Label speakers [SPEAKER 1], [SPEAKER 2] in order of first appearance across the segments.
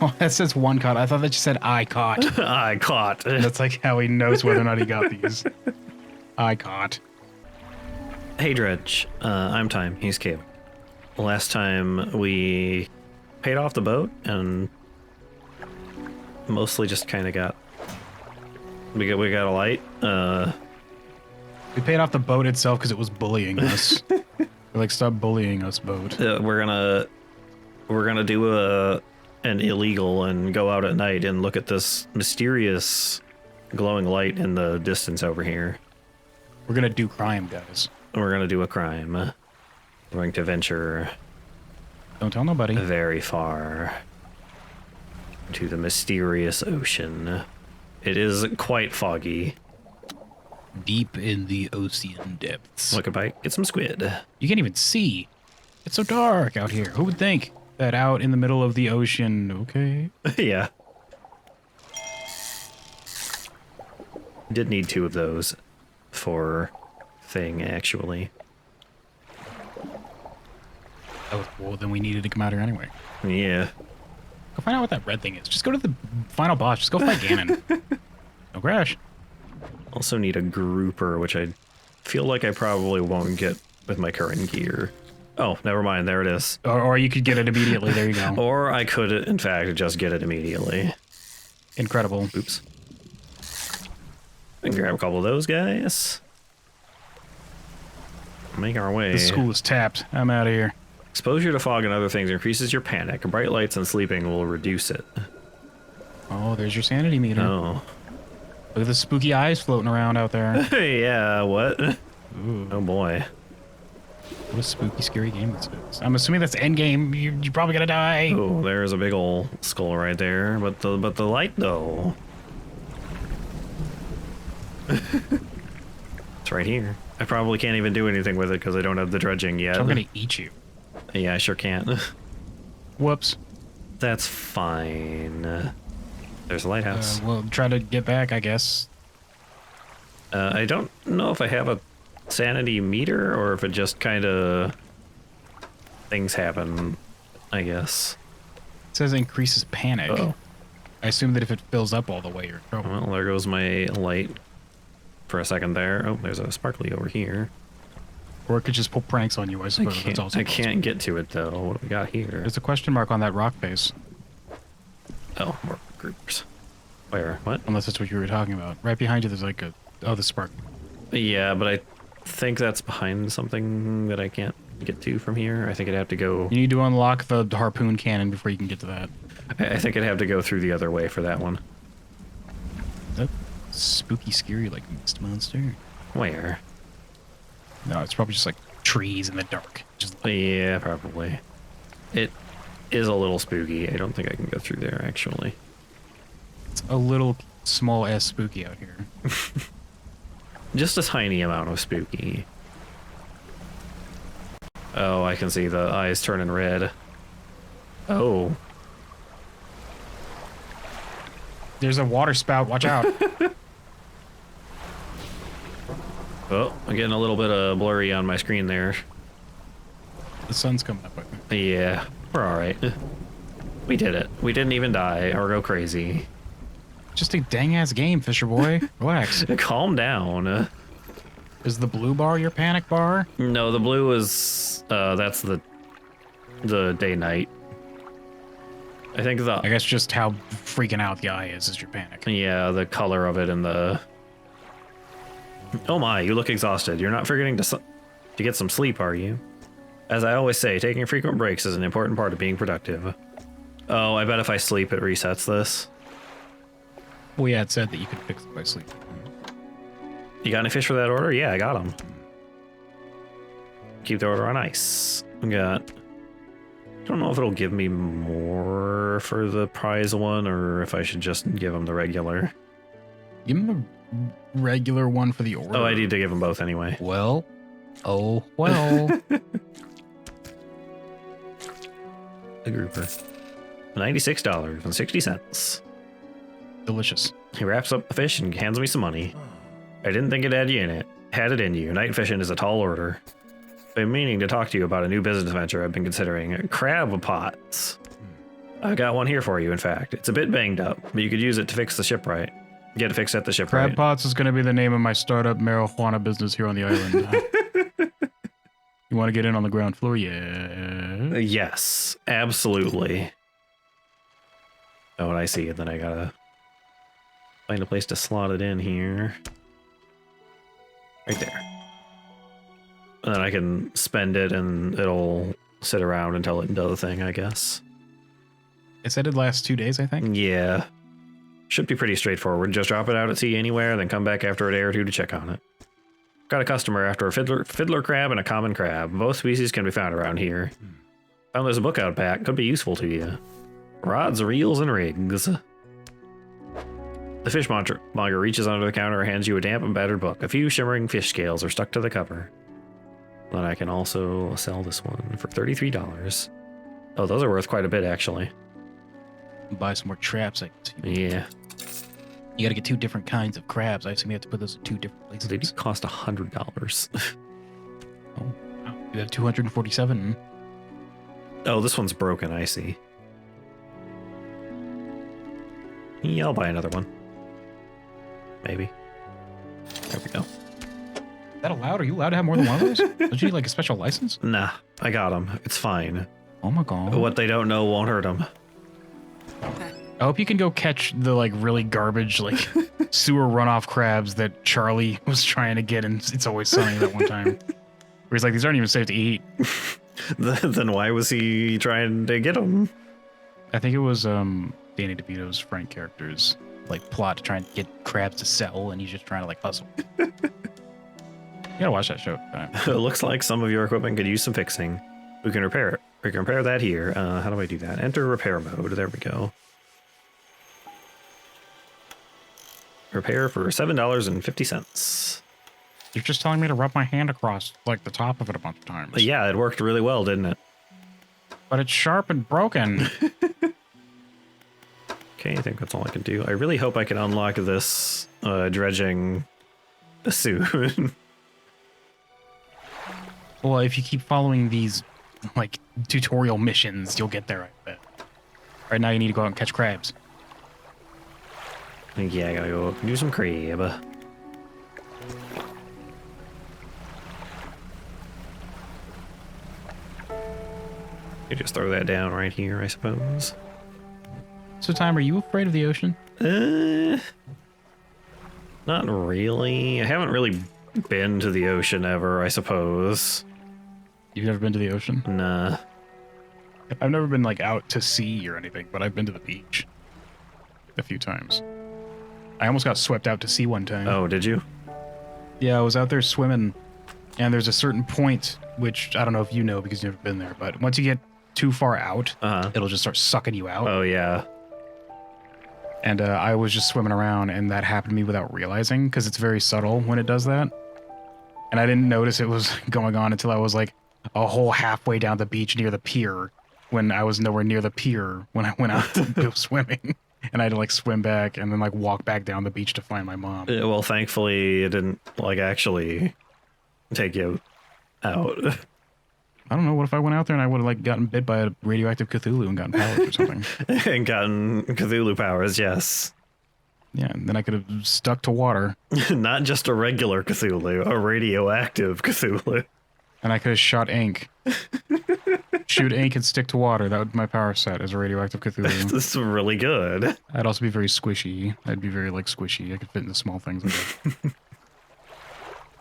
[SPEAKER 1] Oh, that says one caught. I thought that just said I caught.
[SPEAKER 2] I caught.
[SPEAKER 1] That's like how he knows whether or not he got these. I caught.
[SPEAKER 2] Hey Dredge, I'm Time. He's Cable. Last time we paid off the boat and mostly just kind of got we got a light.
[SPEAKER 1] We paid off the boat itself because it was bullying us. We're like, stop bullying us, boat.
[SPEAKER 2] We're gonna do an illegal and go out at night and look at this mysterious glowing light in the distance over here.
[SPEAKER 1] We're gonna do crime, guys.
[SPEAKER 2] We're gonna do a crime. We're going to venture.
[SPEAKER 1] Don't tell nobody.
[SPEAKER 2] Very far into the mysterious ocean. It is quite foggy.
[SPEAKER 1] Deep in the ocean depths.
[SPEAKER 2] Look a bite, get some squid.
[SPEAKER 1] You can't even see. It's so dark out here. Who would think that out in the middle of the ocean? Okay.
[SPEAKER 2] Yeah. Did need 2 of those for thing, actually.
[SPEAKER 1] Oh, well, then we needed to come out here anyway.
[SPEAKER 2] Yeah.
[SPEAKER 1] Go find out what that red thing is. Just go to the final boss. Just go fight Ganon. No crash.
[SPEAKER 2] Also need a grouper, which I feel like I probably won't get with my current gear. Oh, never mind. There it is.
[SPEAKER 1] Or you could get it immediately. There you go.
[SPEAKER 2] Or I could, in fact, just get it immediately.
[SPEAKER 1] Incredible.
[SPEAKER 2] Oops. And grab a couple of those guys. Make our way.
[SPEAKER 1] The school is tapped. I'm out of here.
[SPEAKER 2] Exposure to fog and other things increases your panic. Bright lights and sleeping will reduce it.
[SPEAKER 1] Oh, there's your sanity meter.
[SPEAKER 2] Oh.
[SPEAKER 1] Look at the spooky eyes floating around out there.
[SPEAKER 2] Yeah, what?
[SPEAKER 1] Ooh.
[SPEAKER 2] Oh boy.
[SPEAKER 1] What a spooky, scary game this is. I'm assuming that's endgame. You're probably gonna die.
[SPEAKER 2] Oh, there's a big old skull right there. But the light though. It's right here. I probably can't even do anything with it because I don't have the dredging yet.
[SPEAKER 1] So I'm gonna eat you.
[SPEAKER 2] Yeah, I sure can't.
[SPEAKER 1] Whoops.
[SPEAKER 2] That's fine. There's a lighthouse.
[SPEAKER 1] We'll try to get back, I guess.
[SPEAKER 2] I don't know if I have a sanity meter or if it just kind of things happen, I guess.
[SPEAKER 1] It says increases panic.
[SPEAKER 2] Oh.
[SPEAKER 1] I assume that if it fills up all the way, you're in trouble.
[SPEAKER 2] Well, there goes my light for a second there. Oh, there's a sparkly over here.
[SPEAKER 1] Or it could just pull pranks on you, I suppose. That's also
[SPEAKER 2] I can't get to it though. What do we got here?
[SPEAKER 1] There's a question mark on that rock face.
[SPEAKER 2] Oh, more groups. Where? What?
[SPEAKER 1] Unless that's what you were talking about. Right behind you, there's like a... Oh, the spark.
[SPEAKER 2] Yeah, but I think that's behind something that I can't get to from here. I think I'd have to go...
[SPEAKER 1] You need to unlock the harpoon cannon before you can get to that.
[SPEAKER 2] I think I'd have to go through the other way for that one.
[SPEAKER 1] That spooky, scary, like, mixed monster.
[SPEAKER 2] Where?
[SPEAKER 1] No, it's probably just like trees in the dark. Just
[SPEAKER 2] Yeah, probably. It is a little spooky. I don't think I can go through there, actually.
[SPEAKER 1] it's a little small ass spooky out here.
[SPEAKER 2] Just a tiny amount of spooky. Oh, I can see the eyes turning red. Oh.
[SPEAKER 1] There's a water spout. Watch out.
[SPEAKER 2] Oh, I'm getting a little bit of blurry on my screen there.
[SPEAKER 1] The sun's coming up, I think.
[SPEAKER 2] Yeah, we're alright. We did it. We didn't even die or go crazy.
[SPEAKER 1] Just a dang ass game, Fisher boy. Relax.
[SPEAKER 2] Calm down.
[SPEAKER 1] Is the blue bar your panic bar?
[SPEAKER 2] No, the blue is that's the day-night. I think
[SPEAKER 1] I guess just how freaking out the eye is your panic.
[SPEAKER 2] Yeah, the color of it and the... Oh my, you look exhausted. You're not forgetting to get some sleep, are you? As I always say, taking frequent breaks is an important part of being productive. Oh, I bet if I sleep, it resets this.
[SPEAKER 1] Well, yeah, it said that you could fix it by sleep.
[SPEAKER 2] You got any fish for that order? Yeah, I got them. Keep the order on ice. We got... I don't know if it'll give me more for the prize one or if I should just give them the regular.
[SPEAKER 1] Give him the regular one for the order.
[SPEAKER 2] Oh, I need to give them both anyway.
[SPEAKER 1] Well. Oh, well.
[SPEAKER 2] A grouper. $96.60.
[SPEAKER 1] Delicious.
[SPEAKER 2] He wraps up the fish and hands me some money. I didn't think it had you in it. Had it in you. Night fishing is a tall order. I've been meaning to talk to you about a new business venture I've been considering. Crab pots. I got one here for you, in fact. It's a bit banged up, but you could use it to fix the shipwright. Get it fixed at the shipwright.
[SPEAKER 1] Crab Pots is going to be the name of my startup marijuana business here on the island. You want to get in on the ground floor? Yeah.
[SPEAKER 2] Yes, absolutely. Oh, and I see it. Then I gotta find a place to slot it in here. Right there. And then I can spend it and it'll sit around until it does the thing, I guess.
[SPEAKER 1] It said it lasts 2 days, I think.
[SPEAKER 2] Yeah. Should be pretty straightforward. Just drop it out at sea anywhere, then come back after a day or two to check on it. Got a customer after a fiddler crab and a common crab. Both species can be found around here. Found there's a book out back. Could be useful to you. Rods, reels, and rigs. The fishmonger reaches under the counter and hands you a damp and battered book. A few shimmering fish scales are stuck to the cover. Then I can also sell this one for $33. Oh, those are worth quite a bit, actually.
[SPEAKER 1] Buy some more traps.
[SPEAKER 2] Yeah.
[SPEAKER 1] You got to get 2 different kinds of crabs. I assume you have to put those in 2 different places.
[SPEAKER 2] They do cost $100.
[SPEAKER 1] Oh, wow. You have 247.
[SPEAKER 2] Oh, this one's broken, I see. Yeah, I'll buy another one. Maybe. There we go.
[SPEAKER 1] Is that allowed? Are you allowed to have more than one of those? Don't you need like a special license?
[SPEAKER 2] Nah, I got them. It's fine.
[SPEAKER 1] Oh my god.
[SPEAKER 2] What they don't know won't hurt them.
[SPEAKER 1] I hope you can go catch the like really garbage like sewer runoff crabs that Charlie was trying to get in It's Always Sunny that one time. Where he's like, these aren't even safe to eat.
[SPEAKER 2] Then why was he trying to get them?
[SPEAKER 1] I think it was Danny DeVito's Frank character's like plot to try and get crabs to sell, and he's just trying to like hustle. You gotta watch that show.
[SPEAKER 2] It looks like some of your equipment could use some fixing. We can repair it. We can repair that here. How do I do that? Enter repair mode. There we go. Repair for $7.50.
[SPEAKER 1] You're just telling me to rub my hand across like the top of it a bunch of times.
[SPEAKER 2] But yeah, it worked really well, didn't it?
[SPEAKER 1] But it's sharp and broken.
[SPEAKER 2] Okay, I think that's all I can do. I really hope I can unlock this dredging soon.
[SPEAKER 1] Well, if you keep following these like tutorial missions, you'll get there, I bet. Right now you need to go out and catch crabs.
[SPEAKER 2] Yeah, I gotta go do some crab. You just throw that down right here, I suppose.
[SPEAKER 1] So, Time, are you afraid of the ocean?
[SPEAKER 2] Not really. I haven't really been to the ocean ever, I suppose.
[SPEAKER 1] You've never been to the ocean?
[SPEAKER 2] Nah.
[SPEAKER 1] I've never been like out to sea or anything, but I've been to the beach a few times. I almost got swept out to sea one time.
[SPEAKER 2] Oh, did you?
[SPEAKER 1] Yeah, I was out there swimming, and there's a certain point, which I don't know if you know because you've never been there, but once you get too far out, it'll just start sucking you out.
[SPEAKER 2] Oh, yeah.
[SPEAKER 1] And I was just swimming around, and that happened to me without realizing, because it's very subtle when it does that. And I didn't notice it was going on until I was like a whole halfway down the beach near the pier, when I was nowhere near the pier when I went out to go swimming. And I had to like swim back and then like walk back down the beach to find my mom.
[SPEAKER 2] Well, thankfully it didn't like actually take you out.
[SPEAKER 1] I don't know. What if I went out there and I would have like gotten bit by a radioactive Cthulhu and gotten powers or something?
[SPEAKER 2] And gotten Cthulhu powers, yes.
[SPEAKER 1] Yeah, and then I could have stuck to water.
[SPEAKER 2] Not just a regular Cthulhu, a radioactive Cthulhu.
[SPEAKER 1] And I could have shot ink. Shoot ink and stick to water. That would be my power set as a radioactive Cthulhu.
[SPEAKER 2] This is really good.
[SPEAKER 1] I'd also be very squishy. I'd be very like squishy. I could fit in the small things.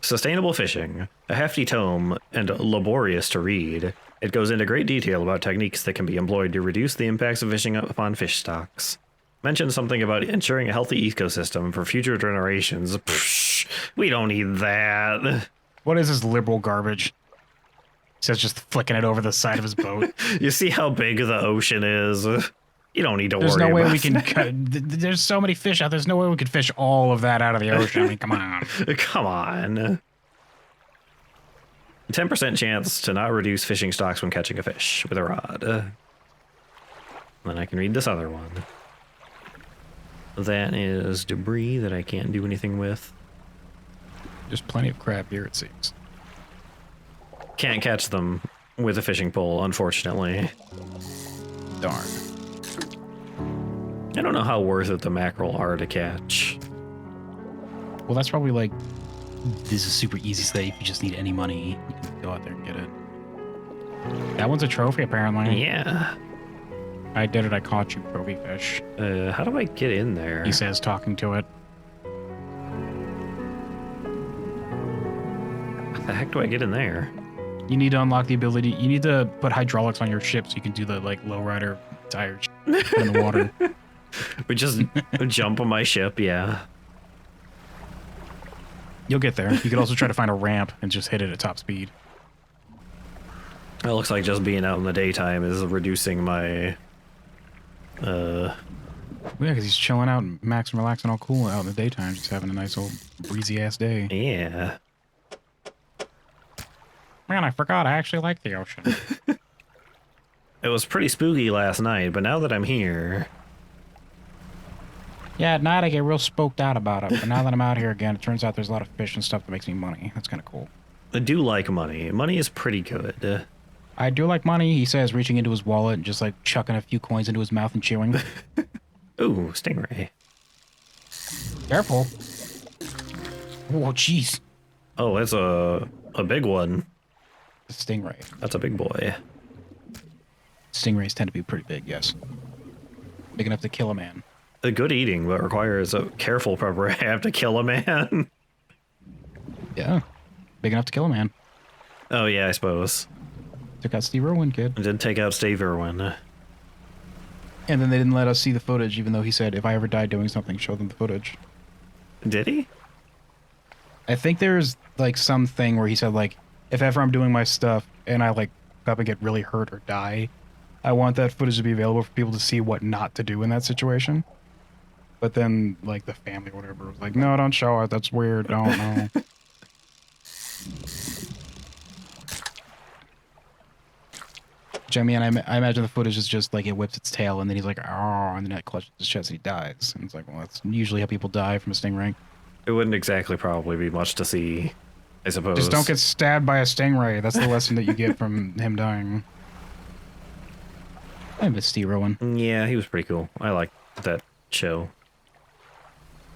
[SPEAKER 2] Sustainable fishing, a hefty tome and laborious to read. It goes into great detail about techniques that can be employed to reduce the impacts of fishing upon fish stocks. Mentions something about ensuring a healthy ecosystem for future generations. Psh, we don't need that.
[SPEAKER 1] What is this liberal garbage? He says just flicking it over the side of his boat.
[SPEAKER 2] You see how big the ocean is? You don't need to
[SPEAKER 1] There's
[SPEAKER 2] worry
[SPEAKER 1] no way
[SPEAKER 2] about
[SPEAKER 1] we can cut. There's so many fish out. There's no way we could fish all of that out of the ocean. I mean, come on.
[SPEAKER 2] Come on. 10% chance to not reduce fishing stocks when catching a fish with a rod. Then I can read this other one. That is debris that I can't do anything with.
[SPEAKER 1] There's plenty of crab here, it seems.
[SPEAKER 2] Can't catch them with a fishing pole, unfortunately.
[SPEAKER 1] Darn.
[SPEAKER 2] I don't know how worth it the mackerel are to catch.
[SPEAKER 1] Well, that's probably like, this is super easy so that if you just need any money, you can go out there and get it. That one's a trophy, apparently.
[SPEAKER 2] Yeah.
[SPEAKER 1] I did it. I caught you, trophy fish.
[SPEAKER 2] How do I get in there?
[SPEAKER 1] He says, talking to it.
[SPEAKER 2] How the heck do I get in there?
[SPEAKER 1] You need to unlock the ability. You need to put hydraulics on your ship so you can do the like lowrider tire in the water.
[SPEAKER 2] We just jump on my ship, yeah.
[SPEAKER 1] You'll get there. You could also try to find a ramp and just hit it at top speed.
[SPEAKER 2] It looks like just being out in the daytime is reducing my...
[SPEAKER 1] Yeah, because he's chilling out, max and relaxing, all cool out in the daytime, just having a nice old breezy ass day.
[SPEAKER 2] Yeah.
[SPEAKER 1] Man, I forgot I actually like the ocean.
[SPEAKER 2] It was pretty spooky last night, but now that I'm here...
[SPEAKER 1] Yeah, at night I get real spooked out about it, but now that I'm out here again, it turns out there's a lot of fish and stuff that makes me money. That's kind of cool.
[SPEAKER 2] I do like money. Money is pretty good.
[SPEAKER 1] I do like money, he says, reaching into his wallet and just like chucking a few coins into his mouth and chewing.
[SPEAKER 2] Ooh, stingray.
[SPEAKER 1] Careful. Oh, jeez.
[SPEAKER 2] Oh, it's a big one.
[SPEAKER 1] Stingray.
[SPEAKER 2] That's a big boy.
[SPEAKER 1] Stingrays tend to be pretty big, yes. Big enough to kill a man.
[SPEAKER 2] A good eating, but requires a careful prep to kill a man.
[SPEAKER 1] Yeah. Big enough to kill a man.
[SPEAKER 2] Oh, yeah, I suppose.
[SPEAKER 1] Took out Steve Irwin, kid.
[SPEAKER 2] I did take out Steve Irwin.
[SPEAKER 1] And then they didn't let us see the footage, even though he said, if I ever die doing something, show them the footage.
[SPEAKER 2] Did he?
[SPEAKER 1] I think there's, like, something where he said, like, if ever I'm doing my stuff and I, like, up and get really hurt or die, I want that footage to be available for people to see what not to do in that situation. But then, like, the family or whatever was like, no, don't show it. That's weird. Don't know. Which, I mean, I imagine the footage is just, like, it whips its tail, and then he's like, oh, and then it clutches his chest and he dies. And it's like, well, that's usually how people die from a stingray.
[SPEAKER 2] It wouldn't exactly probably be much to see, I suppose.
[SPEAKER 1] Just don't get stabbed by a stingray. That's the lesson that you get from him dying. I miss Steve Irwin.
[SPEAKER 2] Yeah, he was pretty cool. I liked that show.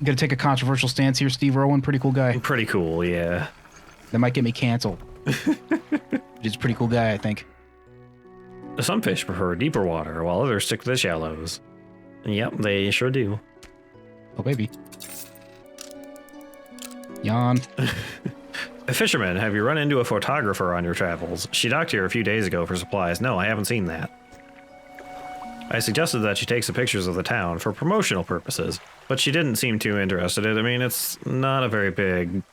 [SPEAKER 1] Gonna take a controversial stance here, Steve Irwin, pretty cool guy.
[SPEAKER 2] Pretty cool, yeah.
[SPEAKER 1] That might get me canceled. He's a pretty cool guy, I think.
[SPEAKER 2] Some fish prefer deeper water, while others stick to the shallows. Yep, they sure do.
[SPEAKER 1] Oh, baby. Yawn.
[SPEAKER 2] Fisherman, have you run into a photographer on your travels? She docked here a few days ago for supplies. No, I haven't seen that. I suggested that she take some pictures of the town for promotional purposes, but she didn't seem too interested in it. I mean, it's not a very big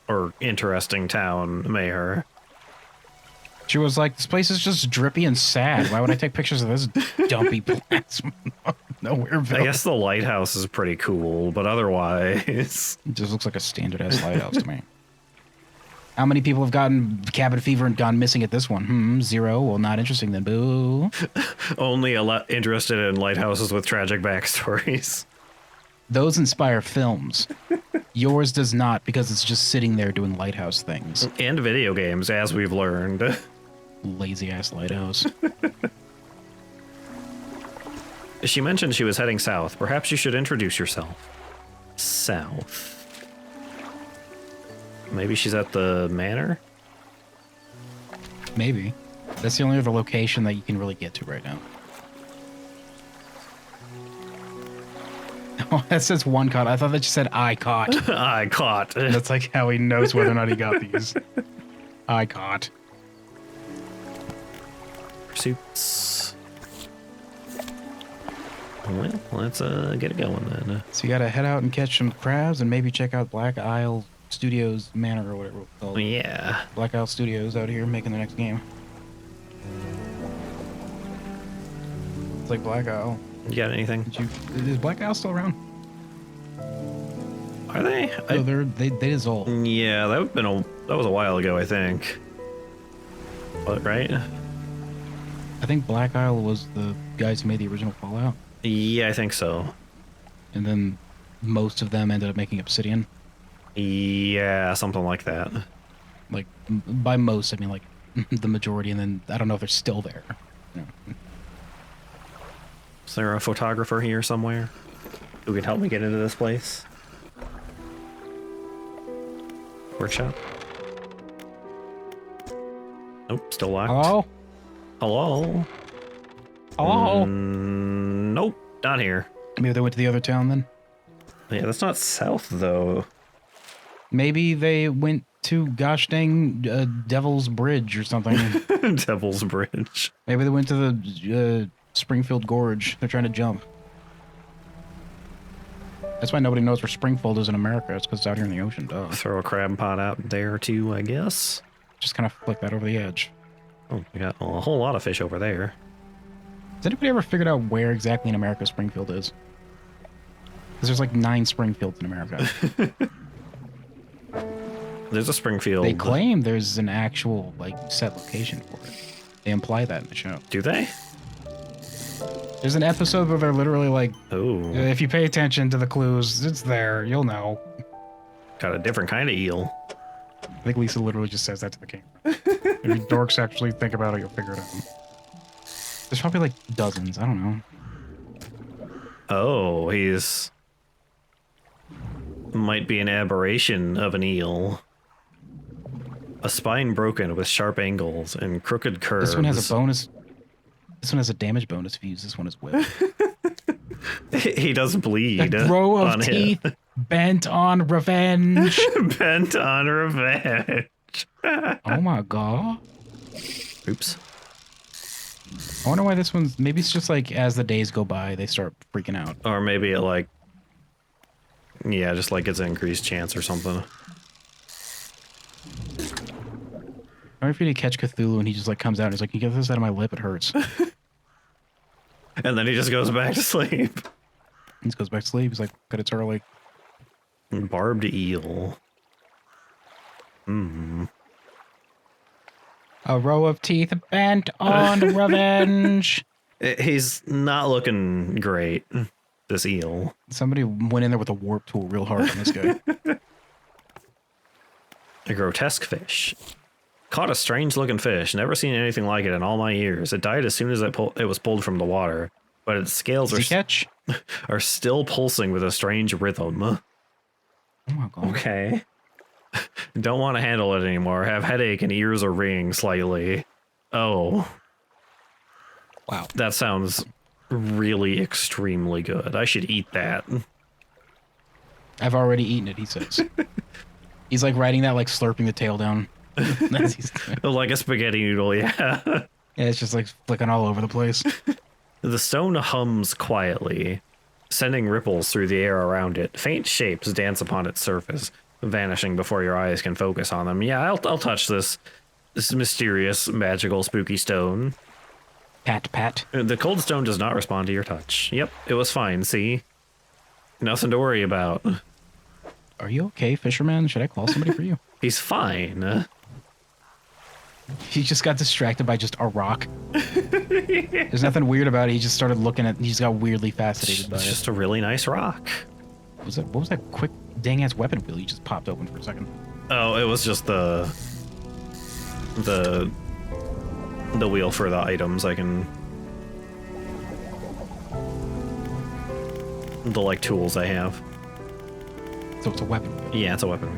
[SPEAKER 2] or interesting town, Mayher.
[SPEAKER 1] She was like, this place is just drippy and sad. Why would I take pictures of this dumpy place? Nowhereville.
[SPEAKER 2] I guess the lighthouse is pretty cool, but otherwise...
[SPEAKER 1] It just looks like a standard-ass lighthouse to me. How many people have gotten cabin fever and gone missing at this one? 0. Well, not interesting then. Boo.
[SPEAKER 2] Only a lot interested in lighthouses with tragic backstories.
[SPEAKER 1] Those inspire films. Yours does not, because it's just sitting there doing lighthouse things.
[SPEAKER 2] And video games, as we've learned.
[SPEAKER 1] Lazy-ass lighthouse.
[SPEAKER 2] She mentioned she was heading south. Perhaps you should introduce yourself. South. Maybe she's at the manor?
[SPEAKER 1] Maybe. That's the only other location that you can really get to right now. Oh, that says one caught. I thought that you said I caught.
[SPEAKER 2] I caught.
[SPEAKER 1] That's like how he knows whether or not he got these. I caught.
[SPEAKER 2] Pursuits. Well, let's get it going then.
[SPEAKER 1] So you gotta head out and catch some crabs and maybe check out Black Isle Studios Manor or whatever it's called.
[SPEAKER 2] Yeah.
[SPEAKER 1] Black Isle Studios out here making the next game. It's like Black Isle.
[SPEAKER 2] You got anything?
[SPEAKER 1] Is Black Isle still around?
[SPEAKER 2] Are they?
[SPEAKER 1] No, they dissolved.
[SPEAKER 2] Yeah, that was a while ago, I think. But right?
[SPEAKER 1] I think Black Isle was the guys who made the original Fallout.
[SPEAKER 2] Yeah, I think so.
[SPEAKER 1] And then most of them ended up making Obsidian.
[SPEAKER 2] Yeah, something like that.
[SPEAKER 1] Like, by most, I mean, like, the majority, and then I don't know if they're still there. Yeah.
[SPEAKER 2] Is there a photographer here somewhere who can help me get into this place? Workshop? Nope, still locked.
[SPEAKER 1] Hello?
[SPEAKER 2] Hello?
[SPEAKER 1] Hello?
[SPEAKER 2] Nope, not here.
[SPEAKER 1] Maybe they went to the other town then?
[SPEAKER 2] Yeah, that's not south, though.
[SPEAKER 1] Maybe they went to gosh dang Devil's Bridge or something.
[SPEAKER 2] Devil's Bridge.
[SPEAKER 1] Maybe they went to the Springfield Gorge. They're trying to jump. That's why nobody knows where Springfield is in America. It's because it's out here in the ocean, duh.
[SPEAKER 2] Throw a crab pot out there, too, I guess.
[SPEAKER 1] Just kind of flick that over the edge.
[SPEAKER 2] Oh, we got a whole lot of fish over there.
[SPEAKER 1] Has anybody ever figured out where exactly in America Springfield is? Because there's like 9 Springfields in America.
[SPEAKER 2] There's a Springfield.
[SPEAKER 1] They claim there's an actual, like, set location for it. They imply that in the show.
[SPEAKER 2] Do they?
[SPEAKER 1] There's an episode where they're literally like,
[SPEAKER 2] Oh.
[SPEAKER 1] if you pay attention to the clues, it's there, you'll know.
[SPEAKER 2] Got a different kind of eel.
[SPEAKER 1] I think Lisa literally just says that to the camera. If you dorks actually think about it, you'll figure it out. There's probably like dozens, I don't know.
[SPEAKER 2] Oh, he's... might be an aberration of an eel. A spine broken with sharp angles and crooked curves.
[SPEAKER 1] This one has a bonus. This one has a damage bonus if you use this one as whip.
[SPEAKER 2] He does bleed.
[SPEAKER 1] A row of
[SPEAKER 2] on
[SPEAKER 1] teeth
[SPEAKER 2] him.
[SPEAKER 1] bent on revenge.
[SPEAKER 2] Bent on revenge.
[SPEAKER 1] Oh my god.
[SPEAKER 2] Oops.
[SPEAKER 1] I wonder why this one's... Maybe it's just like as the days go by, they start freaking out.
[SPEAKER 2] Or maybe it like... Yeah, just like it's an increased chance or something.
[SPEAKER 1] I wonder if you need to catch Cthulhu and he just like comes out and he's like, "Can you get this out of my lip? It hurts."
[SPEAKER 2] And then he just goes back to sleep.
[SPEAKER 1] He just goes back to sleep. He's like, "Good, it's early."
[SPEAKER 2] Barbed eel. Hmm.
[SPEAKER 1] A row of teeth bent on revenge.
[SPEAKER 2] He's not looking great, this eel.
[SPEAKER 1] Somebody went in there with a warp tool real hard on this guy.
[SPEAKER 2] A grotesque fish. Caught a strange looking fish. Never seen anything like it in all my years. It died as soon as it was pulled from the water, but its scales are still pulsing with a strange rhythm.
[SPEAKER 1] Oh my god.
[SPEAKER 2] Okay. Don't want to handle it anymore. Have headache and ears are ringing slightly. Oh.
[SPEAKER 1] Wow.
[SPEAKER 2] That sounds really extremely good. I should eat that.
[SPEAKER 1] I've already eaten it, he says. He's like riding that, like slurping the tail down.
[SPEAKER 2] Like a spaghetti noodle, yeah.
[SPEAKER 1] Yeah, it's just like flicking all over the place.
[SPEAKER 2] The stone hums quietly, sending ripples through the air around it. Faint shapes dance upon its surface, vanishing before your eyes can focus on them. Yeah, I'll touch this mysterious, magical, spooky stone.
[SPEAKER 1] Pat, pat.
[SPEAKER 2] The cold stone does not respond to your touch. Yep, it was fine, see? Nothing to worry about.
[SPEAKER 1] Are you okay, fisherman? Should I call somebody for you?
[SPEAKER 2] He's fine.
[SPEAKER 1] He just got distracted by just a rock. There's nothing weird about it. He just started looking at... He just got weirdly fascinated by
[SPEAKER 2] It's
[SPEAKER 1] it.
[SPEAKER 2] just a really nice rock.
[SPEAKER 1] What was that quick dang-ass weapon wheel you just popped open for a second?
[SPEAKER 2] Oh, it was just the wheel for the items. I can... The, like, tools I have.
[SPEAKER 1] So it's a weapon wheel.
[SPEAKER 2] Yeah, it's a weapon.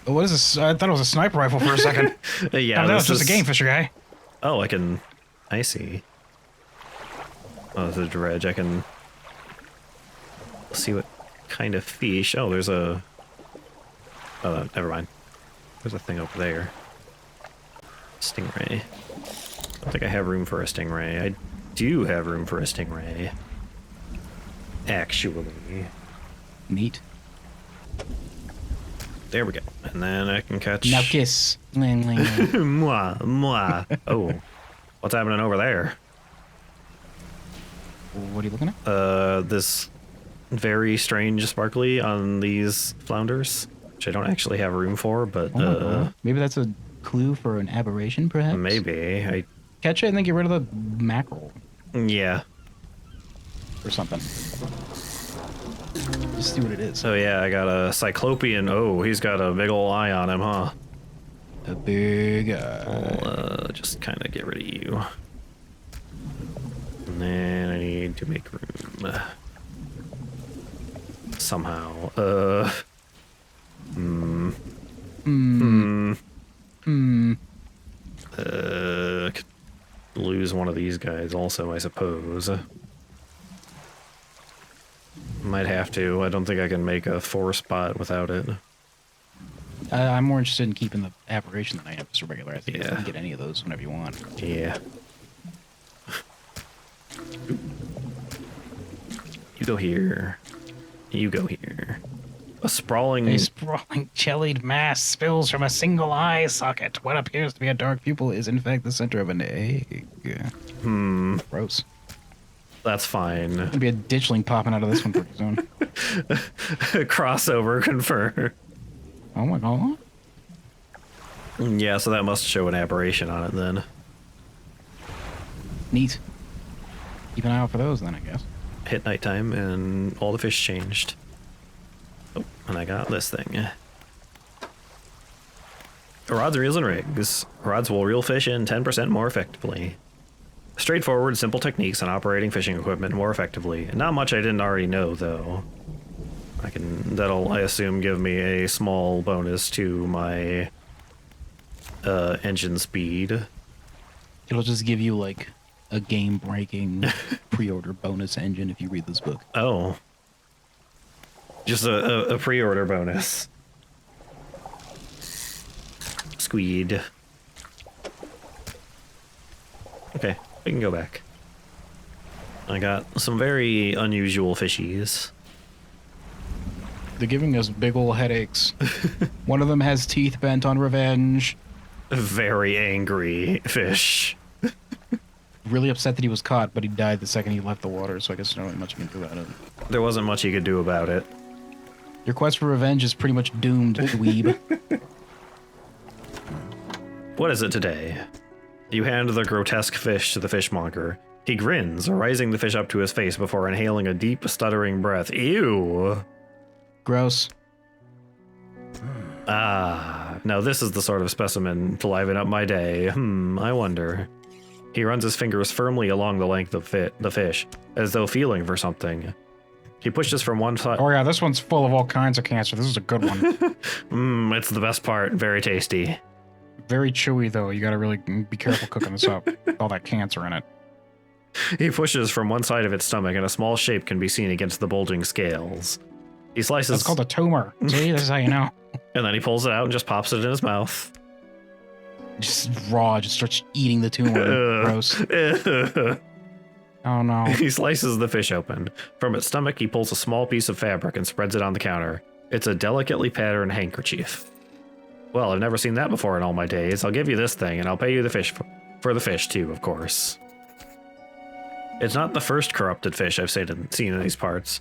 [SPEAKER 1] What is this? I thought it was a sniper rifle for a second.
[SPEAKER 2] Yeah,
[SPEAKER 1] I thought it was
[SPEAKER 2] this
[SPEAKER 1] just a game fisher guy.
[SPEAKER 2] Oh, I see. Oh, there's a dredge. I can see what kind of fish. Oh, there's a... Oh, never mind. There's a thing over there. Stingray. I don't think I have room for a stingray. I do have room for a stingray. Actually.
[SPEAKER 1] Neat.
[SPEAKER 2] There we go. And then I can catch...
[SPEAKER 1] Now kiss. Ling, ling, ling.
[SPEAKER 2] Mwah, mwah. Oh. What's happening over there?
[SPEAKER 1] What are you looking at?
[SPEAKER 2] This very strange sparkly on these flounders, which I don't actually have room for, but
[SPEAKER 1] Maybe that's a clue for an aberration, perhaps?
[SPEAKER 2] maybe.
[SPEAKER 1] Catch it and then get rid of the mackerel
[SPEAKER 2] Yeah.
[SPEAKER 1] or something. Just see what it is.
[SPEAKER 2] So yeah, I got a cyclopean. Oh, he's got a big ol' eye on him, huh?
[SPEAKER 1] A big
[SPEAKER 2] I'll just kind of get rid of you. And then I need to make room. Somehow. Could lose one of these guys also, I suppose. Might have to. I don't think I can make a 4 spot without it.
[SPEAKER 1] I'm more interested in keeping the aberration than I am just a regular. I think you
[SPEAKER 2] Yeah.
[SPEAKER 1] can get any of those whenever you want.
[SPEAKER 2] Yeah. You go here. You go here. A sprawling...
[SPEAKER 1] A sprawling jellied mass spills from a single eye socket. What appears to be a dark pupil is in fact the center of an egg. Gross.
[SPEAKER 2] That's fine.
[SPEAKER 1] Gonna be a ditchling popping out of this one pretty soon.
[SPEAKER 2] Crossover confirmed.
[SPEAKER 1] Oh my god.
[SPEAKER 2] Yeah, so that must show an aberration on it then.
[SPEAKER 1] Neat. Keep an eye out for those then, I guess.
[SPEAKER 2] Hit nighttime and all the fish changed. Oh, and I got this thing. Rods, reels, and rigs. Rods will reel fish in 10% more effectively. Straightforward, simple techniques on operating fishing equipment more effectively. Not much I didn't already know, though. That'll, I assume, give me a small bonus to my engine speed.
[SPEAKER 1] It'll just give you like a game-breaking pre-order bonus engine if you read this book.
[SPEAKER 2] Oh. Just a pre-order bonus. Squeed. Okay, we can go back. I got some very unusual fishies.
[SPEAKER 1] They're giving us big ol' headaches. One of them has teeth bent on revenge.
[SPEAKER 2] Very angry fish.
[SPEAKER 1] Really upset that he was caught, but he died the second he left the water, so I guess there's not really much you can do about it.
[SPEAKER 2] There wasn't much you could do about it.
[SPEAKER 1] Your quest for revenge is pretty much doomed, dweeb.
[SPEAKER 2] What is it today? You hand the grotesque fish to the fishmonger. He grins, rising the fish up to his face before inhaling a deep, stuttering breath. Ew!
[SPEAKER 1] Gross.
[SPEAKER 2] Ah, now this is the sort of specimen to liven up my day. I wonder. He runs his fingers firmly along the length of the fish, as though feeling for something. He pushes from one side.
[SPEAKER 1] Oh yeah, this one's full of all kinds of cancer. This is a good one.
[SPEAKER 2] It's the best part. Very tasty.
[SPEAKER 1] Very chewy, though. You gotta really be careful cooking this up. With all that cancer in it.
[SPEAKER 2] He pushes from one side of its stomach, and a small shape can be seen against the bulging scales. He slices...
[SPEAKER 1] That's called a tumor. See, this is how you know.
[SPEAKER 2] And then he pulls it out and just pops it in his mouth.
[SPEAKER 1] Just raw, just starts eating the tumor. Gross. Oh no.
[SPEAKER 2] He slices the fish open. From its stomach, he pulls a small piece of fabric and spreads it on the counter. It's a delicately patterned handkerchief. Well, I've never seen that before in all my days. I'll give you this thing, and I'll pay you the fish for the fish, too, of course. It's not the first corrupted fish I've seen in these parts,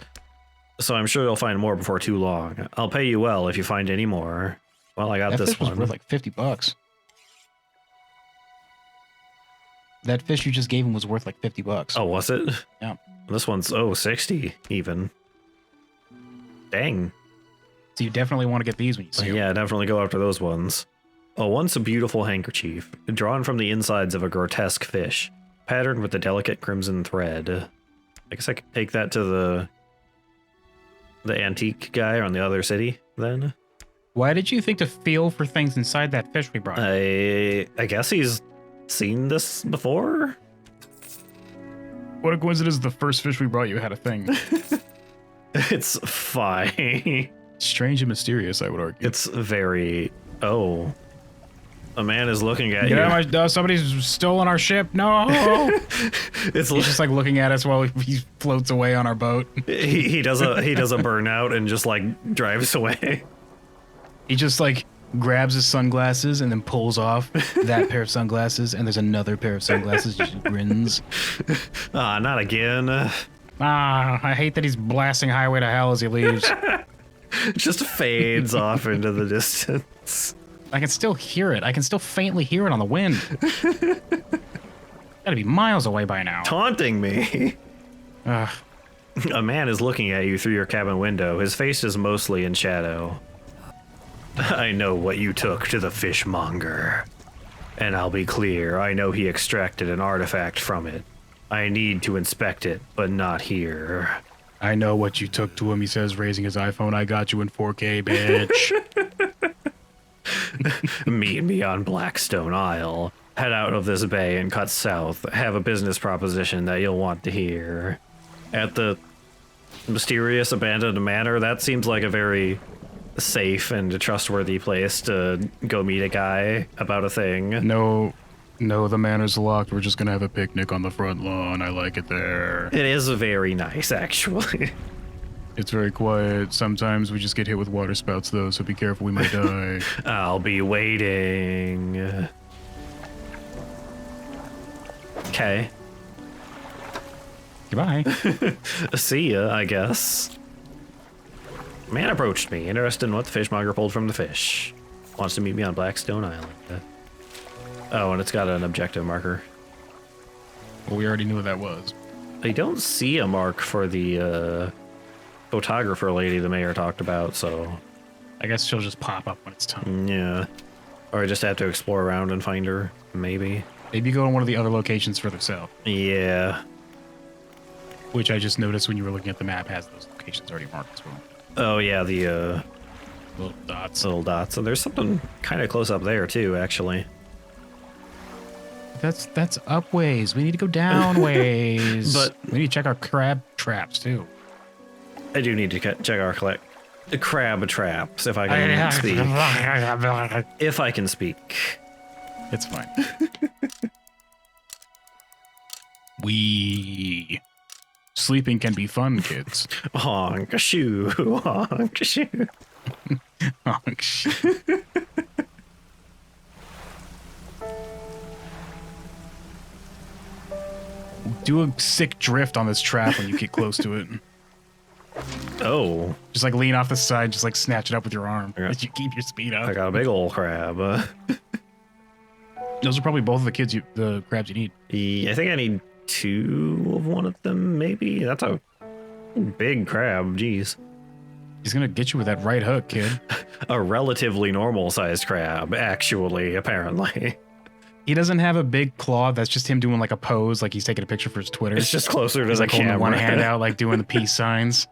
[SPEAKER 2] so I'm sure you'll find more before too long. I'll pay you well if you find any more. Well, I got
[SPEAKER 1] That
[SPEAKER 2] this
[SPEAKER 1] fish was
[SPEAKER 2] one.
[SPEAKER 1] worth like $50. That fish you just gave him was worth like $50.
[SPEAKER 2] Oh, was it?
[SPEAKER 1] Yeah.
[SPEAKER 2] This one's, 60 even. Dang.
[SPEAKER 1] So you definitely want to get these when you see them.
[SPEAKER 2] Yeah, definitely go after those ones. A once a beautiful handkerchief, drawn from the insides of a grotesque fish, patterned with a delicate crimson thread. I guess I could take that to the antique guy on the other city, then?
[SPEAKER 1] Why did you think to feel for things inside that fish we brought?
[SPEAKER 2] I guess he's seen this before?
[SPEAKER 1] What a coincidence, the first fish we brought you had a thing.
[SPEAKER 2] It's fine.
[SPEAKER 1] Strange and mysterious, I would argue.
[SPEAKER 2] It's very... Oh. A man is looking at
[SPEAKER 1] Get
[SPEAKER 2] you.
[SPEAKER 1] out of my... somebody's stolen our ship. No!
[SPEAKER 2] It's
[SPEAKER 1] He's just like looking at us while he floats away on our boat.
[SPEAKER 2] he does a burnout and just like drives away.
[SPEAKER 1] He just like grabs his sunglasses and then pulls off that pair of sunglasses, and there's another pair of sunglasses. Just grins.
[SPEAKER 2] Ah, not again.
[SPEAKER 1] I hate that he's blasting Highway to Hell as he leaves.
[SPEAKER 2] Just fades off into the distance.
[SPEAKER 1] I can still hear it. I can still faintly hear it on the wind. Gotta be miles away by now.
[SPEAKER 2] Taunting me.
[SPEAKER 1] Ugh.
[SPEAKER 2] A man is looking at you through your cabin window. His face is mostly in shadow. I know what you took to the fishmonger. And I'll be clear, I know he extracted an artifact from it. I need to inspect it, but not here.
[SPEAKER 1] I know what you took to him, he says, raising his iPhone. I got you in 4K, bitch.
[SPEAKER 2] Meet me on Blackstone Isle. Head out of this bay and cut south. Have a business proposition that you'll want to hear. At the mysterious abandoned manor, that seems like a very safe and trustworthy place to go meet a guy about a thing.
[SPEAKER 1] No, the manor's locked. We're just gonna have a picnic on the front lawn. I like it there.
[SPEAKER 2] It is very nice, actually.
[SPEAKER 1] It's very quiet. Sometimes we just get hit with water spouts, though, so be careful, we might die.
[SPEAKER 2] I'll be waiting. Okay.
[SPEAKER 1] Goodbye.
[SPEAKER 2] See ya, I guess. Man approached me, interested in what the fishmonger pulled from the fish. Wants to meet me on Blackstone Island. Oh, and it's got an objective marker.
[SPEAKER 1] Well, we already knew what that was.
[SPEAKER 2] I don't see a mark for the photographer lady the mayor talked about, so...
[SPEAKER 1] I guess she'll just pop up when it's time.
[SPEAKER 2] Yeah. Or I just have to explore around and find her, maybe.
[SPEAKER 1] Maybe go to one of the other locations further south.
[SPEAKER 2] Yeah.
[SPEAKER 1] Which I just noticed when you were looking at the map has those locations already marked as well.
[SPEAKER 2] Oh, yeah, the
[SPEAKER 1] Little dots.
[SPEAKER 2] little dots. And there's something kind of close up there, too, actually.
[SPEAKER 1] That's up ways. We need to go down ways.
[SPEAKER 2] But-
[SPEAKER 1] we need to check our crab traps, too.
[SPEAKER 2] I do need to check our crab traps, if I can speak. If I can speak.
[SPEAKER 1] It's fine. Sleeping can be fun, kids.
[SPEAKER 2] Honk a shoe, honk a shoe.
[SPEAKER 1] Oh, shit. Do a sick drift on this trap when you get close to it.
[SPEAKER 2] Oh,
[SPEAKER 1] Just like lean off the side, just like snatch it up with your arm
[SPEAKER 2] Okay.
[SPEAKER 1] as you keep your speed
[SPEAKER 2] I
[SPEAKER 1] up.
[SPEAKER 2] got a big old crab.
[SPEAKER 1] Those are probably both of the crabs you need.
[SPEAKER 2] I think I need 2 of one of them, maybe? That's a big crab, jeez.
[SPEAKER 1] He's gonna get you with that right hook, kid.
[SPEAKER 2] A relatively normal-sized crab, actually, apparently.
[SPEAKER 1] He doesn't have a big claw. That's just him doing like a pose, like he's taking a picture for his Twitter.
[SPEAKER 2] It's just closer to
[SPEAKER 1] He's
[SPEAKER 2] the
[SPEAKER 1] like holding
[SPEAKER 2] camera.
[SPEAKER 1] one hand out, like doing the peace signs.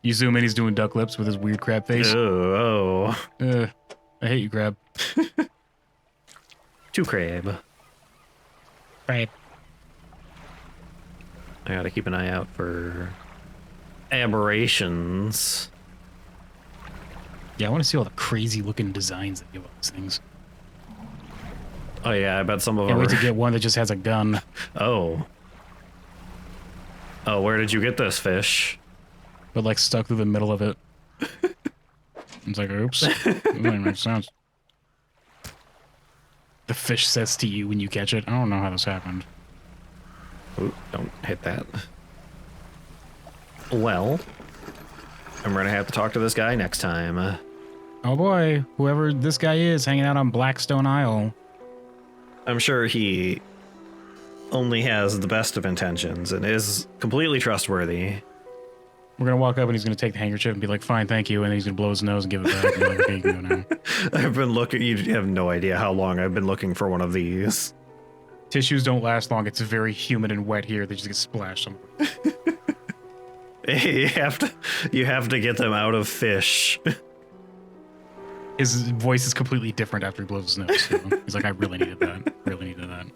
[SPEAKER 1] You zoom in, he's doing duck lips with his weird crab face.
[SPEAKER 2] Oh,
[SPEAKER 1] I hate you, crab.
[SPEAKER 2] 2 crab.
[SPEAKER 1] Right.
[SPEAKER 2] I gotta keep an eye out for aberrations.
[SPEAKER 1] Yeah, I want to see all the crazy looking designs that give up these things.
[SPEAKER 2] Oh yeah, I bet some of
[SPEAKER 1] Can't
[SPEAKER 2] them
[SPEAKER 1] wait to get one that just has a gun.
[SPEAKER 2] Oh. Oh, where did you get this fish?
[SPEAKER 1] But like stuck through the middle of it. It's like, oops. That doesn't make sense. The fish says to you when you catch it, I don't know how this happened.
[SPEAKER 2] Ooh, don't hit that. Well, I'm gonna have to talk to this guy next time.
[SPEAKER 1] Oh boy, whoever this guy is hanging out on Blackstone Isle.
[SPEAKER 2] I'm sure he only has the best of intentions and is completely trustworthy.
[SPEAKER 1] We're gonna walk up and he's gonna take the handkerchief and be like, fine, thank you, and then he's gonna blow his nose and give it back. And be like, okay, you can go now.
[SPEAKER 2] I've been looking, you have no idea how long I've been looking for one of these.
[SPEAKER 1] Tissues don't last long. It's very humid and wet here. They just get splashed on.
[SPEAKER 2] You have to get them out of fish.
[SPEAKER 1] His voice is completely different after he blows his nose. So he's like, I really needed that. Really needed that.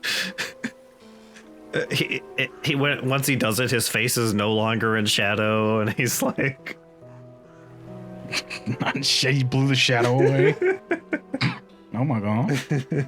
[SPEAKER 2] He went, once he does it, his face is no longer in shadow, and he's like,
[SPEAKER 1] Shit, he blew the shadow away. Oh my god.